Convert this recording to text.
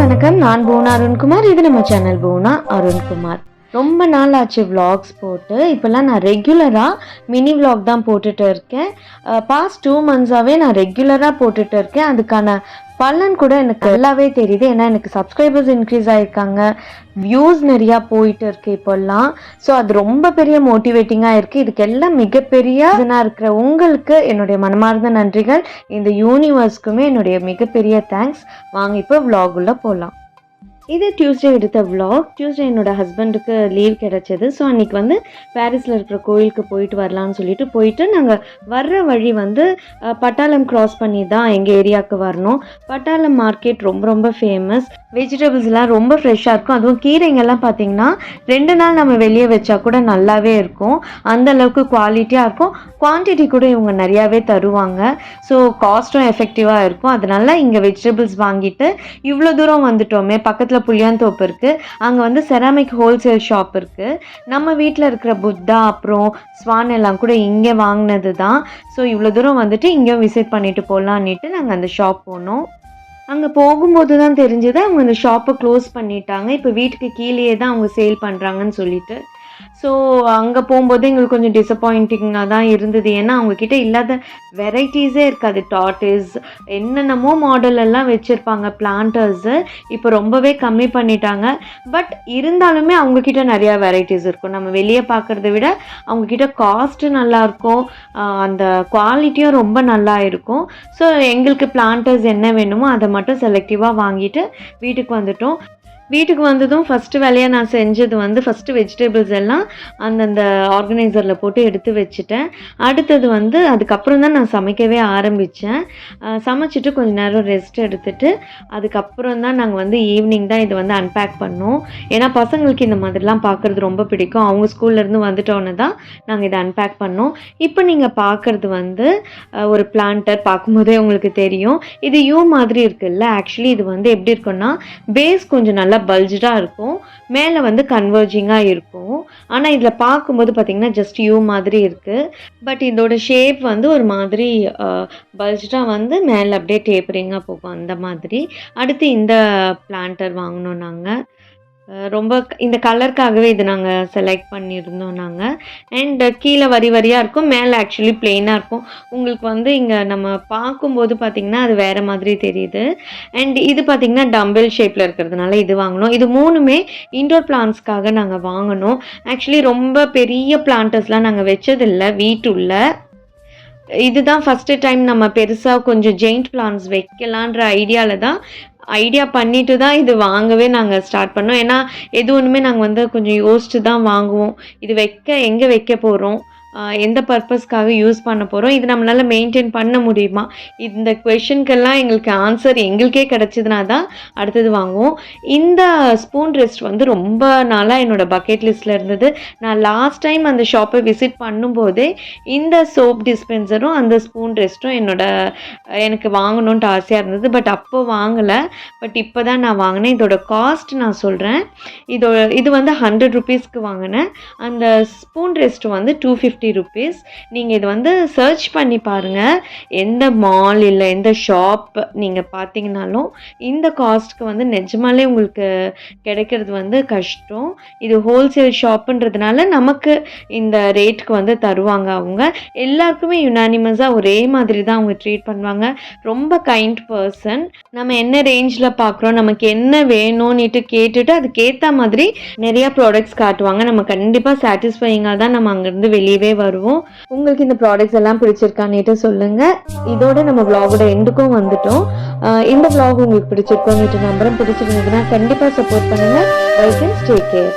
வணக்கம். நான் பூனா அருண்குமார். இது நம்ம சேனல் பூனா அருண்குமார். ரொம்ப நாள் ஆச்சு vlogs போட்டு. இப்போல்லாம் நான் ரெகுலராக மினி vlog தான் போட்டுட்டு இருக்கேன். பாஸ்ட் 2 months-ஆகவே நான் ரெகுலராக போட்டுட்டு இருக்கேன். அதுக்கான பலன் கூட எனக்கு நல்லாவே தெரியுது. ஏன்னா எனக்கு சப்ஸ்கிரைபர்ஸ் இன்க்ரீஸ் ஆகிருக்காங்க, வியூஸ் நிறையா போயிட்டு இருக்கு இப்போல்லாம். ஸோ அது ரொம்ப பெரிய மோட்டிவேட்டிங்காக இருக்குது. இதுக்கெல்லாம் மிகப்பெரிய இதனாக இருக்கிற உங்களுக்கு என்னுடைய மனமார்ந்த நன்றிகள். இந்த யூனிவர்ஸ்க்குமே என்னுடைய மிகப்பெரிய தேங்க்ஸ். வாங்க இப்போ vlog உள்ள போகலாம். இது டியூஸ்டே எடுத்த vlog. டியூஸ்டே என்னோடய ஹஸ்பண்டுக்கு லீவ் கிடச்சிது. ஸோ அன்றைக்கி வந்து பாரிஸில் இருக்கிற கோயிலுக்கு போயிட்டு வரலான்னு சொல்லிட்டு போயிட்டு நாங்கள் வர்ற வழி வந்து பட்டாளம் க்ராஸ் பண்ணி தான் எங்கள் ஏரியாவுக்கு வரணும். பட்டாளம் மார்க்கெட் ரொம்ப ரொம்ப ஃபேமஸ். வெஜிடபிள்ஸ்லாம் ரொம்ப ஃப்ரெஷ்ஷாக இருக்கும். அதுவும் கீரைங்கெல்லாம் பார்த்திங்கன்னா 2 நாள் நம்ம வெளியே வச்சா கூட நல்லாவே இருக்கும். அந்தளவுக்கு குவாலிட்டியாக இருக்கும். குவான்டிட்டி கூட இவங்க நிறையாவே தருவாங்க. ஸோ காஸ்ட்டும் எஃபெக்டிவாக இருக்கும். அதனால் இங்கே வெஜிடபிள்ஸ் வாங்கிட்டு இவ்வளோ தூரம் வந்துட்டோமே, பக்கத்தில் புளியாந்தோப்பு இருக்குது, அங்கே வந்து செராமிக் ஹோல்சேல் ஷாப் இருக்குது. நம்ம வீட்டில் இருக்கிற புத்தா அப்புறம் ஸ்வான் எல்லாம் கூட இங்கே வாங்கினது தான். ஸோ இவ்வளோ தூரம் வந்துட்டு இங்கேயும் விசிட் பண்ணிட்டு போகலான்னுட்டு நாங்கள் அந்த ஷாப் போனோம். அங்கே போகும்போது தான் தெரிஞ்சது அவங்க அந்த ஷாப்பை க்ளோஸ் பண்ணிட்டாங்க. இப்போ வீட்டுக்கு கீழேயே தான் அவங்க சேல் பண்ணுறாங்கன்னு சொல்லிட்டு. ஸோ அங்கே போகும்போது எங்களுக்கு கொஞ்சம் டிசப்பாயிண்டிங்காக தான் இருந்தது. ஏன்னா அவங்கக்கிட்ட இல்லாத வெரைட்டிஸே இருக்காது. டார்டிஸ் என்னென்னமோ மாடலெல்லாம் வச்சுருப்பாங்க. பிளான்டர்ஸு இப்போ ரொம்பவே கம்மி பண்ணிட்டாங்க. பட் இருந்தாலுமே அவங்கக்கிட்ட நிறையா வெரைட்டிஸ் இருக்கும். நம்ம வெளியே பார்க்குறத விட அவங்கக்கிட்ட காஸ்ட்டு நல்லாயிருக்கும், அந்த குவாலிட்டியும் ரொம்ப நல்லா இருக்கும். ஸோ எங்களுக்கு பிளான்டர்ஸ் என்ன வேணுமோ அதை மட்டும் செலக்டிவாக வாங்கிட்டு வீட்டுக்கு வந்துட்டோம். வீட்டுக்கு வந்ததும் ஃபஸ்ட்டு வேலையாக நான் செஞ்சது வந்து ஃபஸ்ட்டு வெஜிடபிள்ஸ் எல்லாம் அந்தந்த ஆர்கனைசரில் போட்டு எடுத்து வச்சுட்டேன். அடுத்தது வந்து அதுக்கப்புறம் தான் நான் சமைக்கவே ஆரம்பித்தேன். சமைச்சிட்டு கொஞ்சம் நேரம் ரெஸ்ட் எடுத்துகிட்டு அதுக்கப்புறம் தான் நாங்கள் வந்து ஈவினிங் தான் இதை வந்து அன்பேக் பண்ணோம். ஏன்னா பசங்களுக்கு இந்த மாதிரிலாம் பார்க்குறது ரொம்ப பிடிக்கும். அவங்க ஸ்கூல்லேருந்து வந்துட்டோன்னு தான் நாங்கள் இதை அன்பேக் பண்ணோம். இப்போ நீங்கள் பார்க்குறது வந்து ஒரு பிளான்டர். பார்க்கும்போதே உங்களுக்கு தெரியும் இது யூ மாதிரி இருக்குல்ல. ஆக்சுவலி இது வந்து எப்படி இருக்குன்னா பேஸ் கொஞ்சம் நல்லா பல்ஜாக இருக்கும், மேலே வந்து கன்வர்ஜிங்காக இருக்கும். ஆனால் இதில் பார்க்கும்போது பார்த்திங்கன்னா ஜஸ்ட் யூ மாதிரி இருக்குது. பட் இதோட ஷேப் வந்து ஒரு மாதிரி பல்ஜாக வந்து மேலே அப்படியே டேப்பரிங்காக போகும் அந்த மாதிரி. அடுத்து இந்த பிளான்டர் வாங்கினோம் நாங்கள். ரொம்ப இந்த கலருக்காகவே இது நாங்கள் செலக்ட் பண்ணியிருந்தோம் நாங்கள். அண்ட் கீழே வரி வரியாக இருக்கும், மேலே ஆக்சுவலி பிளெயினாக இருக்கும். உங்களுக்கு வந்து இங்கே நம்ம பார்க்கும்போது பார்த்திங்கன்னா அது வேறு மாதிரி தெரியுது. அண்ட் இது பார்த்திங்கன்னா டம்பிள் ஷேப்பில் இருக்கிறதுனால இது வாங்கினோம். இது 3மே இன்டோர் பிளான்ட்ஸ்க்காக நாங்கள் வாங்கினோம். ஆக்சுவலி ரொம்ப பெரிய பிளான்டர்ஸ்லாம் நாங்கள் வச்சதில்லை வீட்டுள்ள. இதுதான் ஃபஸ்ட்டு டைம் நம்ம பெருசாக கொஞ்சம் ஜெயிண்ட் பிளான்ட்ஸ் வைக்கலான்ற ஐடியா பண்ணிட்டு தான் இது வாங்கவே நாங்கள் ஸ்டார்ட் பண்ணோம். ஏன்னா எது ஒன்றுமே நாங்கள் வந்து கொஞ்சம் யோசிச்சு தான் வாங்குவோம். இது எங்கே வைக்க போகிறோம், எந்த பர்பஸ்க்காக யூஸ் பண்ண போகிறோம், இது நம்மளால் மெயின்டைன் பண்ண முடியுமா, இந்த கொஷனுக்கெல்லாம் எங்களுக்கு ஆன்சர் எங்களுக்கே கிடச்சிதுனா தான் அடுத்தது வாங்குவோம். இந்த ஸ்பூன் ரெஸ்ட் வந்து ரொம்ப நாளாக என்னோடய பக்கெட் லிஸ்ட்டில் இருந்தது. நான் லாஸ்ட் டைம் அந்த ஷாப்பை விசிட் பண்ணும்போதே இந்த சோப் டிஸ்பென்சரும் அந்த ஸ்பூன் ரெஸ்ட்டும் எனக்கு வாங்கணுன்ட்டு ஆசையாக இருந்தது. பட் அப்போது வாங்கலை. பட் இப்போ தான் நான் வாங்கினேன். இதோட காஸ்ட் நான் சொல்கிறேன். இது வந்து 100 rupeesக்கு வாங்கினேன். அந்த ஸ்பூன் ரெஸ்ட் வந்து 250 rupees. நீங்கள் இது வந்து சர்ச் பண்ணி பாருங்கள். எந்த மால் இல்லை எந்த ஷாப் நீங்கள் பார்த்தீங்கன்னாலும் இந்த காஸ்ட்க்கு வந்து நிஜமாலே உங்களுக்கு கிடைக்கிறது வந்து கஷ்டம். இது ஹோல்சேல் ஷாப்புன்றதுனால நமக்கு இந்த ரேட்டுக்கு வந்து தருவாங்க. அவங்க எல்லாருக்குமே யுனானிமஸாக ஒரே மாதிரி தான் அவங்க ட்ரீட் பண்ணுவாங்க. ரொம்ப கைண்ட் பர்சன். நம்ம என்ன ரேஞ்சில் பார்க்குறோம், நமக்கு என்ன வேணும்னுட்டு கேட்டுட்டு அதுக்கேற்ற மாதிரி நிறையா ப்ராடக்ட்ஸ் காட்டுவாங்க. நம்ம கண்டிப்பாக சாட்டிஸ்ஃபையிங்காக தான் நம்ம அங்கேருந்து வெளியவே வருவோம். உங்களுக்கு இந்த ப்ராடக்ட்ஸ் எல்லாம் பிடிச்சிருக்கான்னுட்டு சொல்லுங்கள். இதோட நம்ம vlog-ஓட எண்டுக்கும் வந்துட்டோம். இந்த vlog உங்களுக்கு பிடிச்சிருக்கோன்னுட்டு நம்புறேன். பிடிச்சிருந்ததுன்னா கண்டிப்பாக சப்போர்ட் பண்ணுங்கள். Bye friends, take care.